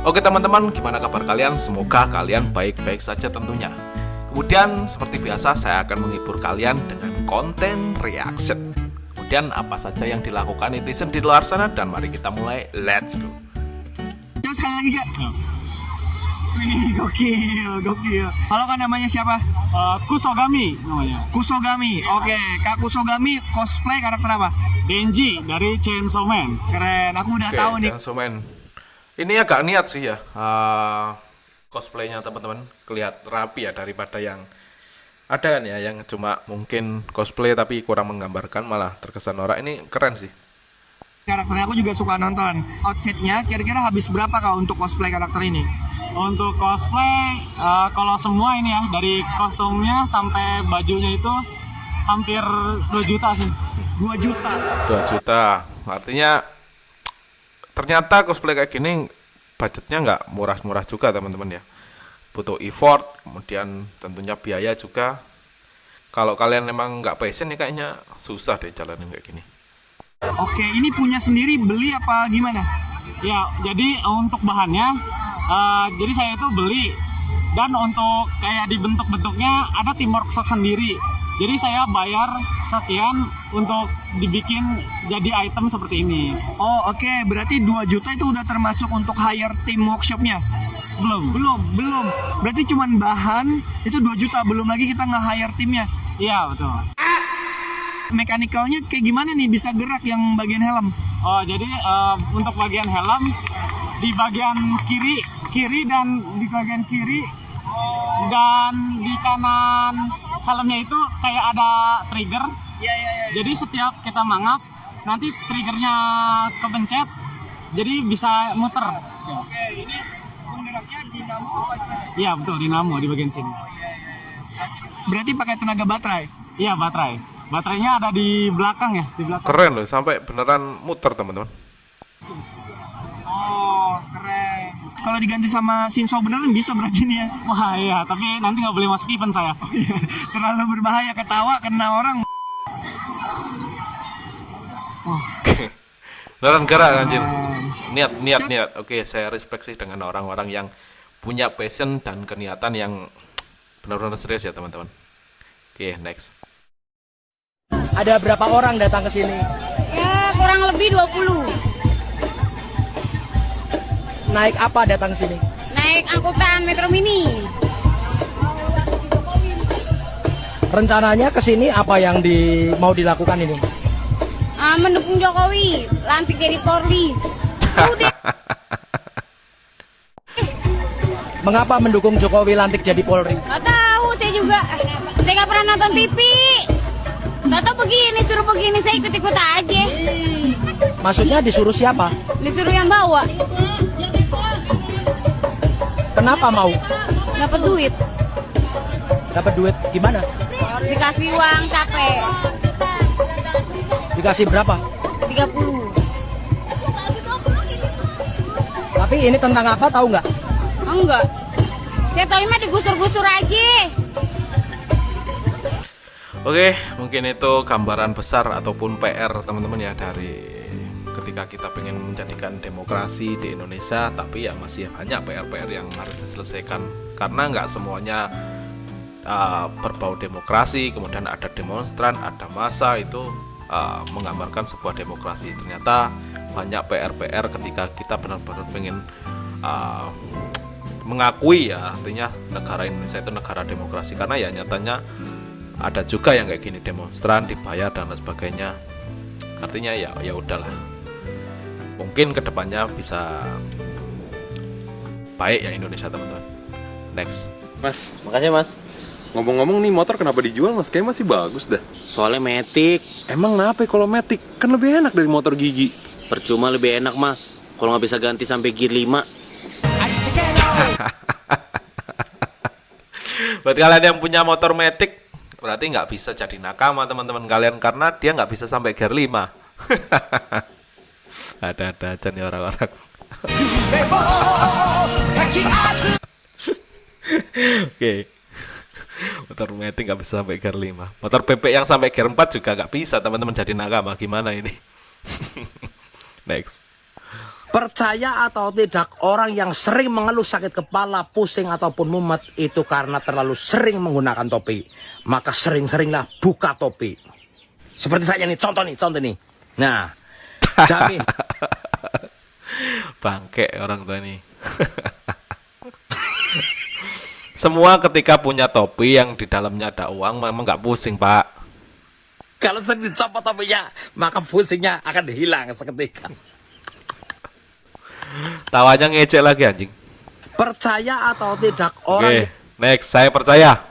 Oke teman-teman, gimana kabar kalian? Semoga kalian baik-baik saja tentunya. Kemudian seperti biasa saya akan menghibur kalian dengan konten reaction. Kemudian apa saja yang dilakukan netizen di luar sana, dan mari kita mulai, let's go. Coba sekali lagi Kak. Wih, gokil. Halo Kak, namanya siapa? Kusogami namanya. Kusogami. Oke, Kak Kusogami cosplay karakter apa? Denji dari Chainsaw Man. Keren, aku udah tahu nih. Chainsaw Man. Ini agak niat sih ya, cosplaynya teman-teman. Kelihatan rapi ya daripada yang ada kan ya, yang cuma mungkin cosplay tapi kurang menggambarkan, malah terkesan norak. Ini keren sih. Karakternya aku juga suka nonton. Outfitnya kira-kira habis berapa Kak untuk cosplay karakter ini? Untuk cosplay, kalau semua ini ya, dari kostumnya sampai bajunya itu hampir 2 juta sih. 2 juta. 2 juta. Artinya ternyata cosplay kayak gini budgetnya nggak murah-murah juga teman-teman ya. Butuh effort, kemudian tentunya biaya juga. Kalau kalian memang nggak passion nih, kayaknya susah deh jalanin kayak gini. Oke, ini punya sendiri, beli apa gimana? Ya, jadi untuk bahannya, jadi saya itu beli. Dan untuk kayak dibentuk-bentuknya ada tim workshop sendiri. Jadi saya bayar sekian untuk dibikin jadi item seperti ini. Oh oke, berarti 2 juta itu udah termasuk untuk hire tim workshopnya? Belum. Berarti cuman bahan itu 2 juta, belum lagi kita nge-hire timnya. Iya, betul. Mekanikalnya kayak gimana nih bisa gerak yang bagian helm? Oh, jadi untuk bagian helm di bagian kiri dan di bagian kiri dan di kanan helmnya itu kayak ada trigger. Iya. Jadi setiap kita mangap nanti triggernya kepencet, jadi bisa muter. Oke, ini penggeraknya dinamo apa gimana? Iya betul, dinamo di bagian sini. Berarti pakai tenaga baterai? Iya, baterainya ada di belakang ya, di belakang. Keren loh, sampai beneran muter teman-teman. Oh keren. Kalau diganti sama Shinso beneran bisa berarti nih ya? Wah iya, tapi nanti nggak boleh masuk event saya. Terlalu berbahaya, ketawa kena orang. Beneran gerak anjir. Niat. Oke, saya respect sih dengan orang-orang yang punya passion dan keniatan yang benar-benar serius ya teman-teman. Oke, next. Ada berapa orang datang ke sini? Ya, kurang lebih 20. Naik apa datang ke sini? Naik angkutan Metro Mini. Rencananya ke sini apa yang mau dilakukan ini? Mendukung Jokowi, lantik jadi Polri. Udah. Mengapa mendukung Jokowi lantik jadi Polri? Gak tahu, saya juga. Saya gak pernah nonton TV. Gak tau begini, suruh begini, saya ikut-ikut aja. Maksudnya disuruh siapa? Disuruh yang bawa. Kenapa mau? Dapat duit. Dapat duit gimana? Dikasih uang capek. Dikasih berapa? 30. Tapi ini tentang apa tahu nggak? Enggak. Saya tahu mah digusur-gusur aja. Oke, mungkin itu gambaran besar ataupun PR teman-teman ya, dari ketika kita pengen menjadikan demokrasi di Indonesia, tapi ya masih banyak PR-PR yang harus diselesaikan karena nggak semuanya berbau demokrasi. Kemudian ada demonstran, ada massa, itu menggambarkan sebuah demokrasi. Ternyata banyak PR-PR ketika kita benar-benar pengen mengakui ya, artinya negara Indonesia itu negara demokrasi, karena ya nyatanya ada juga yang kayak gini, demonstran dibayar dan lain sebagainya. Artinya ya udahlah, mungkin kedepannya bisa baik ya Indonesia teman-teman. Next. Mas, makasih mas. Ngomong-ngomong nih, motor kenapa dijual mas? Kayaknya masih bagus dah. Soalnya Matic. Emang kenapa kalau Matic? Kan lebih enak dari motor gigi. Percuma lebih enak mas, kalau nggak bisa ganti sampai gear 5. Buat kalian yang punya motor Matic, berarti nggak bisa jadi nakama teman-teman kalian, karena dia nggak bisa sampai gear 5. Ada aja nih orang-orang. Oke. Motor Matic nggak bisa sampai gear 5. Motor PP yang sampai gear 4 juga nggak bisa teman-teman jadi nakama. Gimana ini? Next. Percaya atau tidak, orang yang sering mengeluh sakit kepala, pusing ataupun mumet itu karena terlalu sering menggunakan topi. Maka sering-seringlah buka topi. Seperti saya nih, contoh nih. Nah, jamin. Bangke orang tua ini. Semua ketika punya topi yang di dalamnya ada uang memang nggak pusing, Pak. Kalau sering dicopot topinya, maka pusingnya akan hilang seketika. Tawanya ngecek lagi anjing. Percaya atau tidak, Oke, orang next, saya percaya.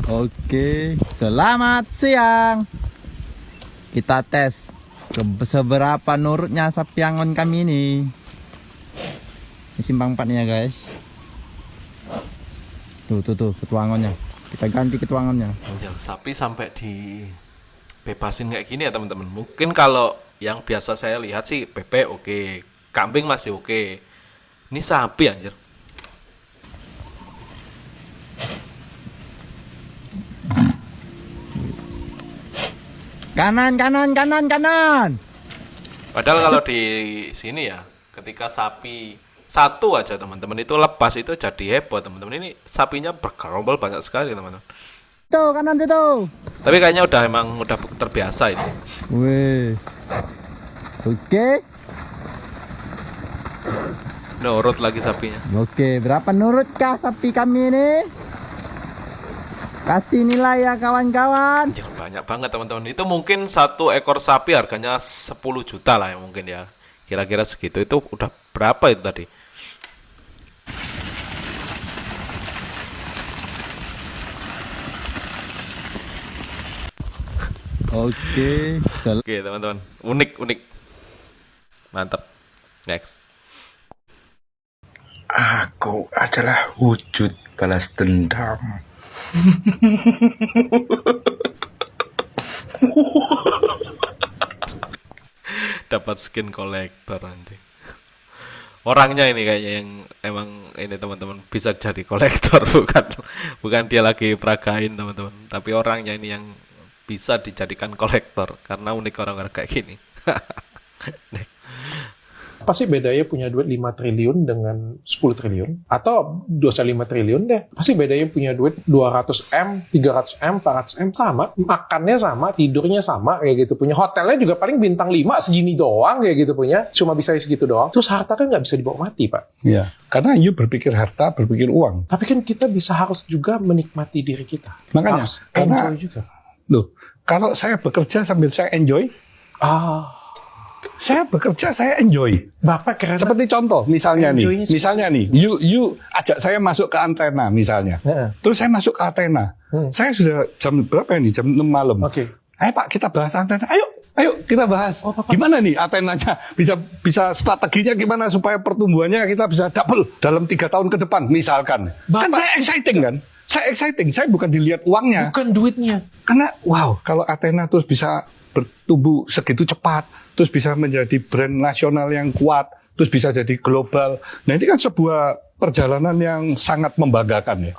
Oke, selamat siang. Kita tes seberapa nurutnya sapi angon kami ini. Ini simpang 4 nih ya guys. Tuh ketuangonnya. Kita ganti ketuangonnya. Anjir, sapi sampai dibebasin kayak gini ya teman-teman. Mungkin kalau yang biasa saya lihat sih bebek oke, kambing masih oke. Ini sapi anjir. Kanan. Padahal kalau di sini ya, ketika sapi satu aja teman-teman itu lepas itu jadi heboh teman-teman. Ini sapinya bergerombol banyak sekali teman-teman. Tuh kanan situ. Tapi kayaknya udah terbiasa ini. Wih. Oke. Nurut lagi sapinya. Oke, berapa nurutkah sapi kami ini? Kasih nilai ya kawan-kawan. Anjir, banyak banget teman-teman. Itu mungkin satu ekor sapi harganya 10 juta lah ya mungkin ya. Kira-kira segitu. Itu udah berapa itu tadi? Oke. Oke teman-teman. Unik. Mantap. Next. Aku adalah wujud balas dendam. Dapat skin kolektor anjing. Orangnya ini kayaknya yang emang ini teman-teman bisa jadi kolektor, bukan dia lagi peragain teman-teman, tapi orangnya ini yang bisa dijadikan kolektor karena unik orang-orang kayak gini. Apa sih bedanya punya duit 5 triliun dengan 10 triliun? Atau 25 triliun deh. Pasti bedanya punya duit 200M, 300M, 400M sama. Makannya sama, tidurnya sama kayak gitu punya. Hotelnya juga paling bintang 5 segini doang kayak gitu punya. Cuma bisa segitu doang. Terus harta kan nggak bisa dibawa mati, Pak. Ya, karena you berpikir harta, berpikir uang. Tapi kan kita harus juga menikmati diri kita. Makanya, harus karena enjoy juga. Loh, kalau saya bekerja sambil saya enjoy, saya bekerja, saya enjoy. Bapak keren. Seperti contoh, misalnya nih, you ajak saya masuk ke antena misalnya. Terus saya masuk ke antena. Saya sudah jam berapa ini? Jam 6 malam. Oke. Ayo Pak, kita bahas antena. Ayo kita bahas. Gimana nih antenanya? Bisa strateginya gimana supaya pertumbuhannya kita bisa double dalam 3 tahun ke depan misalkan. Kan saya exciting kan? Saya bukan dilihat uangnya. Bukan duitnya. Karena wow, kalau antena terus bisa bertumbuh segitu cepat, terus bisa menjadi brand nasional yang kuat, terus bisa jadi global. Nah ini kan sebuah perjalanan yang sangat membanggakan ya.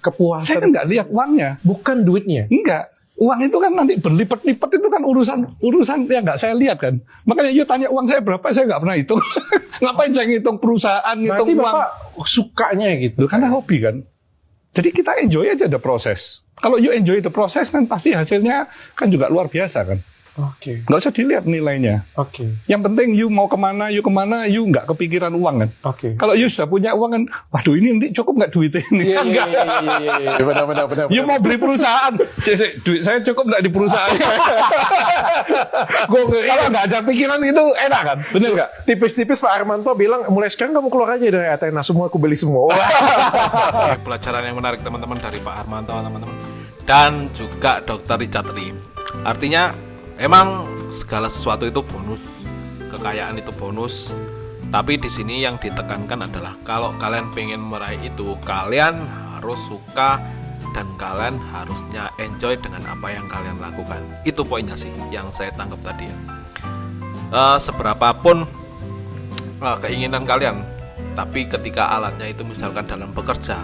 Kepuasan. Saya kan nggak lihat uangnya. Bukan duitnya. Enggak. Uang itu kan nanti berlipat-lipat, itu kan urusan yang nggak saya lihat kan. Makanya you tanya uang saya berapa, saya nggak pernah hitung. Ngapain saya ngitung perusahaan, ngitung uang. Bapak sukanya gitu. Karena hobi kan. Jadi kita enjoy aja the process. Kalau you enjoy the process kan pasti hasilnya kan juga luar biasa kan. Oke. Nggak usah dilihat nilainya. Oke. Yang penting you mau kemana, you nggak kepikiran uang kan. Oke. Kalau you sudah punya uang kan, waduh ini nanti cukup nggak duitnya ini? Iya. Benar. You mau beli perusahaan, duit saya cukup nggak di perusahaan? Kalau nggak ada pikiran itu enak kan, bener nggak? Tipis-tipis Pak Armanto bilang, mulai sekarang kamu keluar aja dari Athena, semua aku beli semua. Oke, pelajaran yang menarik teman-teman dari Pak Armanto teman-teman, dan juga Dr. Richard Lee. Artinya emang segala sesuatu itu bonus, kekayaan itu bonus. Tapi di sini yang ditekankan adalah kalau kalian pengen meraih itu, kalian harus suka dan kalian harusnya enjoy dengan apa yang kalian lakukan. Itu poinnya sih yang saya tangkap tadi ya. Seberapapun keinginan kalian, tapi ketika alatnya itu misalkan dalam bekerja,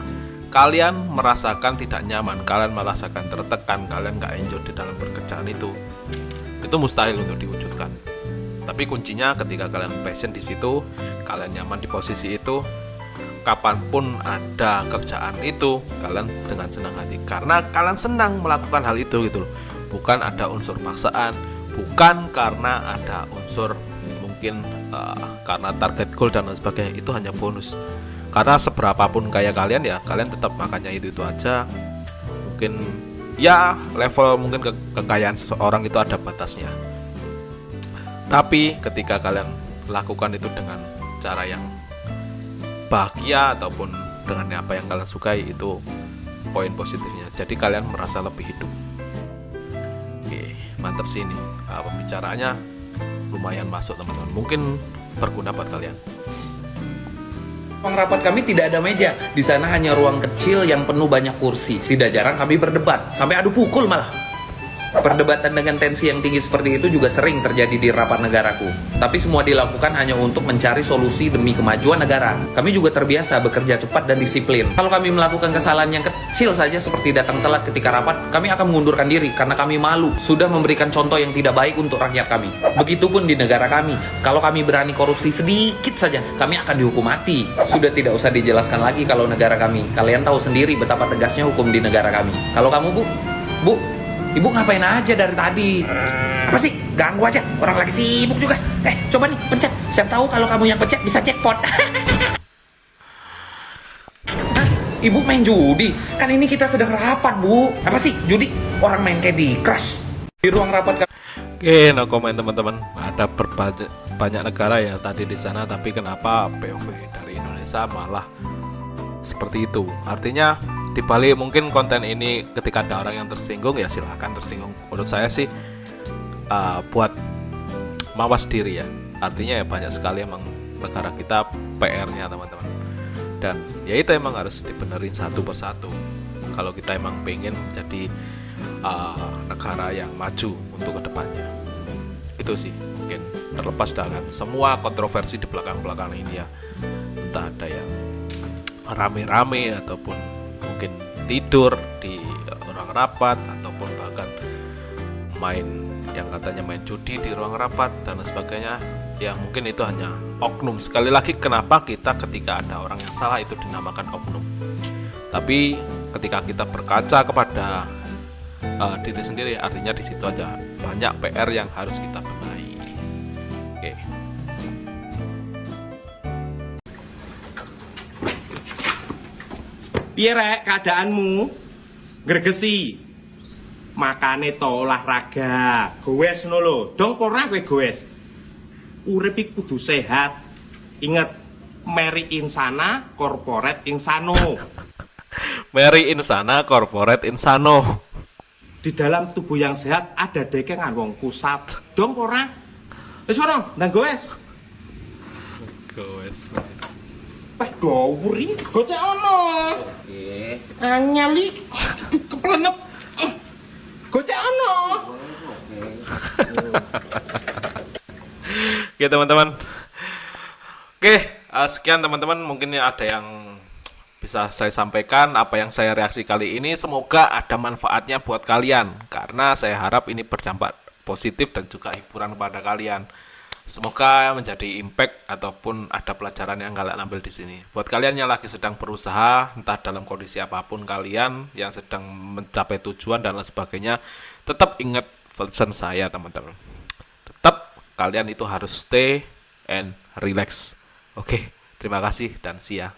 kalian merasakan tidak nyaman, kalian merasakan tertekan, kalian nggak enjoy di dalam pekerjaan itu mustahil untuk diwujudkan. Tapi kuncinya ketika kalian passion di situ, kalian nyaman di posisi itu, kapanpun ada kerjaan itu, kalian dengan senang hati karena kalian senang melakukan hal itu gitu loh. Bukan ada unsur paksaan, bukan karena ada unsur mungkin karena target goal dan lain sebagainya. Itu hanya bonus. Karena seberapapun kaya kalian ya, kalian tetap makannya itu aja. Mungkin ya level mungkin kekayaan seseorang itu ada batasnya. Tapi ketika kalian lakukan itu dengan cara yang bahagia ataupun dengan apa yang kalian sukai, itu poin positifnya. Jadi kalian merasa lebih hidup. Oke, mantap sih ini. Pembicaraannya lumayan masuk teman-teman. Mungkin berguna buat kalian. Ruang rapat kami tidak ada meja. Di sana hanya ruang kecil yang penuh banyak kursi. Tidak jarang kami berdebat, sampai adu pukul malah. Perdebatan dengan tensi yang tinggi seperti itu juga sering terjadi di rapat negaraku. Tapi semua dilakukan hanya untuk mencari solusi demi kemajuan negara. Kami juga terbiasa bekerja cepat dan disiplin. Kalau kami melakukan kesalahan yang kecil saja seperti datang telat ketika rapat, kami akan mengundurkan diri karena kami malu sudah memberikan contoh yang tidak baik untuk rakyat kami. Begitupun di negara kami. Kalau kami berani korupsi sedikit saja, kami akan dihukum mati. Sudah tidak usah dijelaskan lagi kalau negara kami. Kalian tahu sendiri betapa tegasnya hukum di negara kami. Kalau kamu, Bu, Ibu ngapain aja dari tadi? Apa sih? Ganggu aja, orang lagi sibuk juga. Coba nih, pencet. Siapa tahu kalau kamu yang pencet bisa jackpot. Ibu main judi? Kan ini kita sedang rapat, Bu. Apa sih judi? Orang main kayak di Crash. Di ruang rapat. Oke, no comment teman-teman. Ada banyak negara ya tadi di sana, tapi kenapa POV dari Indonesia malah seperti itu? Artinya di balik mungkin konten ini ketika ada orang yang tersinggung, ya silahkan tersinggung. Menurut saya sih buat mawas diri ya. Artinya ya banyak sekali emang negara kita PR-nya teman-teman. Dan ya itu emang harus dibenerin satu persatu. Kalau kita emang pengen jadi negara yang maju untuk kedepannya. Itu sih mungkin terlepas dengan semua kontroversi di belakang-belakang ini ya. Entah ada yang rame-rame ataupun mungkin tidur di ruang rapat ataupun bahkan main yang katanya main judi di ruang rapat dan sebagainya. Ya mungkin itu hanya oknum. Sekali lagi kenapa kita ketika ada orang yang salah itu dinamakan oknum. Tapi ketika kita berkaca kepada diri sendiri, artinya di situ aja banyak PR yang harus kita benahi. Oke. Piye rek keadaanmu? Gregesi. Makane to olahraga. Goes ngono lho. Dong ora kowe goes. Urip iki kudu sehat. Ingat, Mary Insana, corporate insano. Mary Insana, corporate insano. Di dalam tubuh yang sehat ada dekengan wong pusat. Dong ora? Wis ora, ndang goes. Goes. Gowuri, gocek ono. Anyali keplenet. Gocek ono. Oke teman-teman. Oke, sekian teman-teman. Mungkin ada yang bisa saya sampaikan apa yang saya reaksi kali ini. Semoga ada manfaatnya buat kalian, karena saya harap ini berdampak positif dan juga hiburan kepada kalian. Semoga menjadi impact ataupun ada pelajaran yang kalian ambil di sini. Buat kalian yang lagi sedang berusaha, entah dalam kondisi apapun kalian yang sedang mencapai tujuan dan lain sebagainya, tetap ingat pesan saya teman-teman. Tetap kalian itu harus stay and relax. Oke, terima kasih dan see ya.